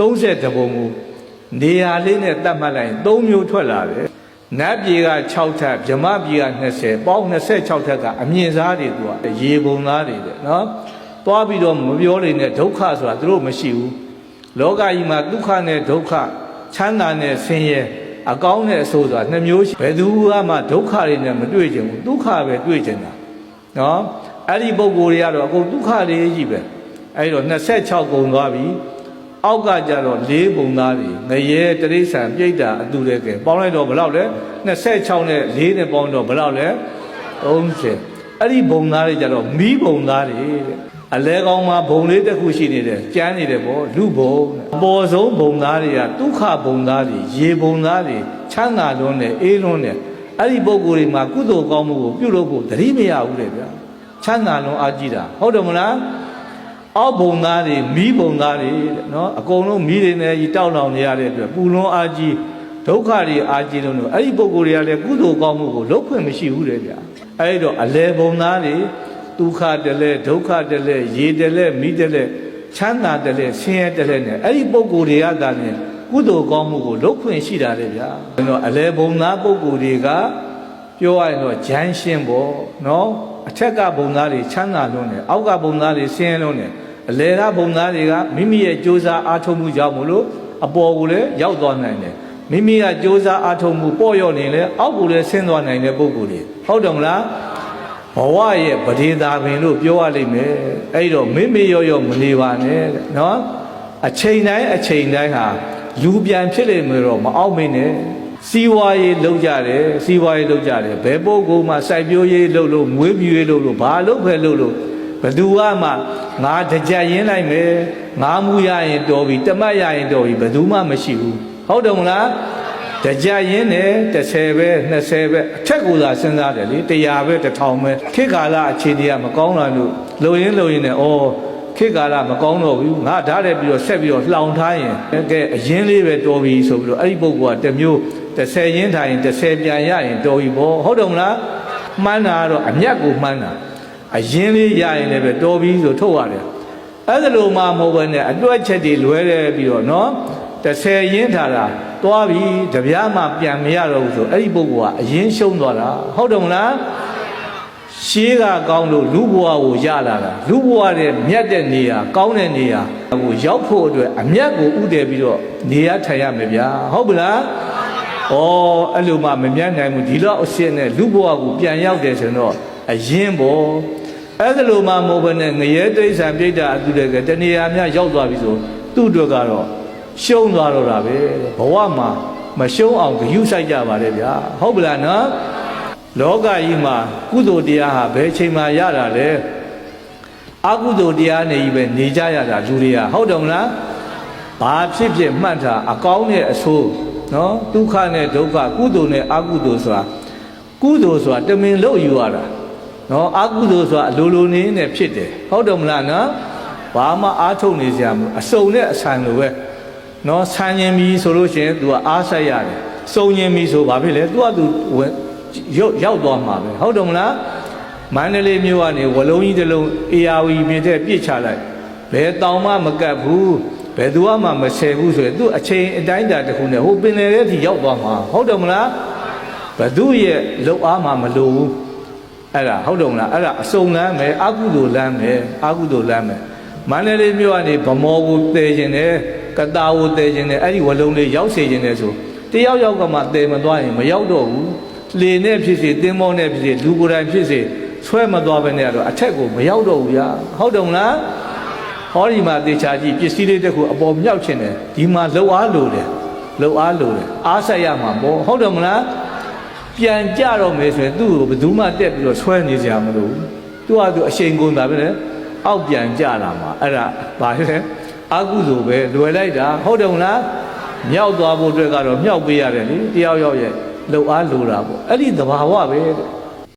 30တပုံကိုနေရာလေးနဲ့တတ်မှတ်လိုက်3မျိုးထွက်လာတယ်နတ်ပြည်က6ထပ်ဗြဟ္မပြည်က20ပေါင်း26ထပ်ကအမြင့်စားတွေသူကရေပုံသားတွေတဲ့နော်သွားပြီးတော့မပြောနေနဲ့ဒုက္ခဆိုတာသူတို့မရှိဘူးလောကကြီးမှာဒုက္ခနဲ့ဒုက္ခချမ်းသာနဲ့ဆင်းရဲအကောင်းနဲ့အဆိုးဆိုတာ2မျိုးရှိဘယ်သူမှဒုက္ခတွေနဲ့မတွေ့ကြဘူးဒုက္ခပဲတွေ့ကြတာနော်အဲ့ဒီပုဂ္ဂိုလ်တွေကတော့အကုန်ဒုက္ခတွေကြီးပဲအဲ့တော့26ကုန်သွားပြီအောက်ကကြတော့4ပုံသားတွေငရဲတရိษံပြိတ္တာအတူတည်းကဲပေါင်းလိုက်တော့ဘယ်လောက်လဲ26နဲ့4နဲ့ပေါင်းတော့ဘယ်လောက်လဲ30အဲ့ဒီဘုံသားတွေကြတော့မီးဘုံသားတွေတဲ့အလဲကောင်းမှာဘုံလေးတစ်ခုရှိနေတယ်ကျန်းနေတယ်ပေါ့လူဘုံအပေါ်ဆုံးဘုံသားတွေကဒုက္ခဘုံသားတွေရေဘုံသားတွေချမ်းသာလွန်းတယ်အေးလွန်းတယ်အဲ့ဒီပုဂ္ဂိုလ်တွေမှာကုသိုလ်ကောင်းမှုကိုပြုလုပ်ဖို့တတိမရဘူးလေဗျာချမ်းသာလွန်းအားကြီးတာဟုတ်တယ်မလားအောက်ဘုံသားတွေမီးဘုံသားတွေနော်အကုန်လုံးမီးတွေနဲ့ကြီးတောက်လောင်နေရတဲ့အတွက်ပူလွန်းအားကြီးဒုက္ခတွေအားကြီးလို့အဲ့ဒီပုဂ္ဂိုလ်တွေကလည်းကုသိုလ်ကောင်းမှုကိုလုပ်ခွင့်မရှိဘူးလေဗျာအဲ့တော့အလဲဘုံသားတွေဒုက္ခတလဲဒုက္ခတလဲရေတလဲမီးတလဲချမ်းသာတလဲဆင်းရဲတလဲနဲ့အဲ့ဒီပုဂ္ဂိုလ်တွေကသာနဲ့ကုသိုလ်ကောင်းမှုကိုလုပ်ခွင့်ရှိတာလေဗျာအဲ့တော့အလဲဘုံသားပုဂ္ဂိုလ်တွေကပြောရရင်တော့ဂျမ်းရှင်းပေါ့နော်အထက်ကဘုံသားတွေချမ်းသာလွန်းတယ်အောက်ကဘုံသားတွေဆင်းရဲလွန်းတယ်အလဲကဘုံသားတွေကမိမိရဲ့ကြိုးစားအားထုတ်မှုကြောင့်မလို့အပေါ်ကိုလည်းရောက်သွားနိုင်တယ်မိမိကကြိုးစားအားထုတ်မှုပေါ့ရော့နေလဲအောက်ကိုလည်းဆင်းသွားနိုင်တဲ့ပုဂ္ဂိုလ်တွေဟုတ်တယ်မလားဘဝရဲ့ပဒေသာပင်လို့ပြောရလိမ့်မယ်အဲ့တော့မိမိရောမနေပါနဲ့နော်အချိန်တိုင်းဟာလူပြန်ဖြစ်လိမ့်မယ်တော့မအောင်မင်းနဲ့စီဝါရေးလောက်ကြတယ်ဘယ်ပုဂ္ဂိုလ်မှစိုက်ပျိုးရေးလုပ်လို့မွေးမြူရေးလုပ်လို့ဘာလုပ်ပဲလုပ်လို့ဘယ်သူကမှငါတကြရင်းလိုက်မယ်ငါမှုရရင်တော်ပြီတမတ်ရရင်တော်ပြီဘယ်သူမှမရှိဘူးဟုတ်တယ်မလားတကြရင်းနဲ့30ပဲ20ပဲအထက်ကိုသာစဉ်းစားတယ်လေ100ပဲ1000ပဲခေတ်ကာလအခြေအနေကမကောင်းလာလို့လုံရင်းနဲ့ဩခေတ်ကာလမကောင်းတော့ဘူးငါဓာတ်တယ်ပြီးတော့ဆက်ပြီးတော့လှောင်ထားရင်ကဲအရင်လေးပဲတော်ပြီဆိုပြီးတော့အဲ့ဒီပုဂ္ဂိုလ်ကတစ်မျိုး30ရင်းထိုင်30ပြန်ရရင်တော်ပြီပေါ့ဟုတ်တယ်မလားမှန်းတာကတော့အမျက်ကိုမှန်းတာအရင်လေးရရင်လည်းပဲတော်ပြီဆိုထုတ်ရတယ်အဲ့ဒါလိုမှမဟုတ်ဘဲနဲ့အတွက်ချက်တွေလွဲတယ်ပြီးတော့နော်30ရင်းထားတာသွားပြီတပြားမှပြန်မရတော့ဘူးဆိုအဲ့ဒီပုဂ္ဂိုလ်ကအရင်ရှုံးသွားတာဟုတ်တယ်မလားရှေးကကောင်းလို့လူဘဝကိုရလာတာလူဘဝရဲ့မြတ်တဲ့နေရာကောင်းတဲ့နေရာကိုရောက်ဖို့အတွက်အမြတ်ကိုဥတည်ပြီးတော့နေရထိုင်ရမယ်ဗျာဟုတ်ပလားဩအဲ့လိုမှမမြတ်နိုင်ဘူးဒီလောက်အရှင်းနဲ့လူဘဝကိုပြန်ရောက်တယ်ဆိုတော့အရင်ပေါ့အဲ့ဒါလိုမှမဟုတ်ဘဲနဲ့ငရဲတိဋ္ဌာပြိတ္တာအတူတည်းကတဏှာများရောက်သွားပြီဆိုသူ့အတွက်ကတော့ရှုံးသွားတော့တာပဲဘဝမှာမရှုံးအောင်ဂရုစိုက်ကြပါလေဗျာဟုတ်ပလားနော်လောကကြီးမှာကုသိုလ်တရားဟာဘယ်ချိန်မှရတာလဲအကုသိုလ်တရားနဲ့ကြီးပဲနေကြရတာလူတွေကဟုတ်တယ်မလားဘာဖြစ်မှတ်တာအကောင်းနဲ့အဆိုးနော်ဒုက္ခနဲ့ဒုက္ခကုသိုလ်နဲ့အကုသိုလ်ဆိုတာကုသိုလ်ဆိုတာတမင်လို့ယူရတာနော်အကုသိုလ်ဆိုတာအလိုလိုနေနဲ့ဖြစ်တယ်ဟုတ်တယ်မလားနော်ဘာမှအားထုတ်နေစရာမလိုအစုံနဲ့အဆန်လိုပဲနော်ဆန်ရင်ပြီဆိုလို့ရှိရင် तू ကအားဆက်ရတယ်စုံရင်ပြီဆိုဘာဖြစ်လဲ तू က तू ရောက်သွားမှာပဲဟုတ်တယ်မလားမန္တလေးမြို့ကနေဝလုံးကြီးတစ်လုံးအေယာဝီမြေတဲ့ပြစ်ချလိုက်ဘယ်တောင်မှမကတ်ဘူးဘယ်သူမှမဆယ်ဘူးဆိုရင် तू အချိန်အတိုင်းတာတစ်ခုနဲ့ဟိုပင်လယ်ထဲထိရောက်သွားမှာဟုတ်တယ်မလားဘသူရဲ့လုံအားမှမလိုဘူးအဲ့ဒါဟုတ်တယ်မလားအဲ့ဒါအစုံလမ်းမယ်အကုသိုလ်လမ်းမယ်မန္တလေးမြို့ကနေဗမောကိုတည်ခြင်းနဲ့ကတာကိုတည်ခြင်းနဲ့အဲ့ဒီဝလုံးလေးရောက်စေခြင်းနဲ့ဆိုတယောက်ကမှတည်မသွားရင်မရောက်တော့ဘူးလေနဲ့ဖြစ်စေသင်္ဘောနဲ့ဖြစ်စေလူကိုယ်တိုင်ဖြစ်စေဆွဲမသွားဘဲနဲ့တော့အထက်ကိုမရောက်တော့ဘူးဗျာဟုတ်တယ်မလားဟောဒီမှာတေချာကြည့်ပစ္စည်းလေးတစ်ခုအပေါ်မြောက်ခြင်းတယ်ဒီမှာလှုပ်အားလိုတယ်အားဆက်ရမှာပေါ့ဟုတ်တယ်မလားပြန်ကြတော့မယ်ဆိုရင်သူ့ကိုဘယ်သူမှတက်ပြီးတော့ဆွဲနေကြမလို့သူကသူအရှိန်ကုန်တာပဲလေအောက်ပြန်ကြလာမှာအဲ့ဒါဘာလဲအကုသိုလ်ပဲလွယ်လိုက်တာဟုတ်တယ်မလားမြောက်သွားဖို့အတွက်ကတော့မြောက်ပေးရတယ်လေတယောက်ရဲ့လှုပ်အားလိုတာပေါ့အဲ့ဒီသဘာဝပဲတဲ့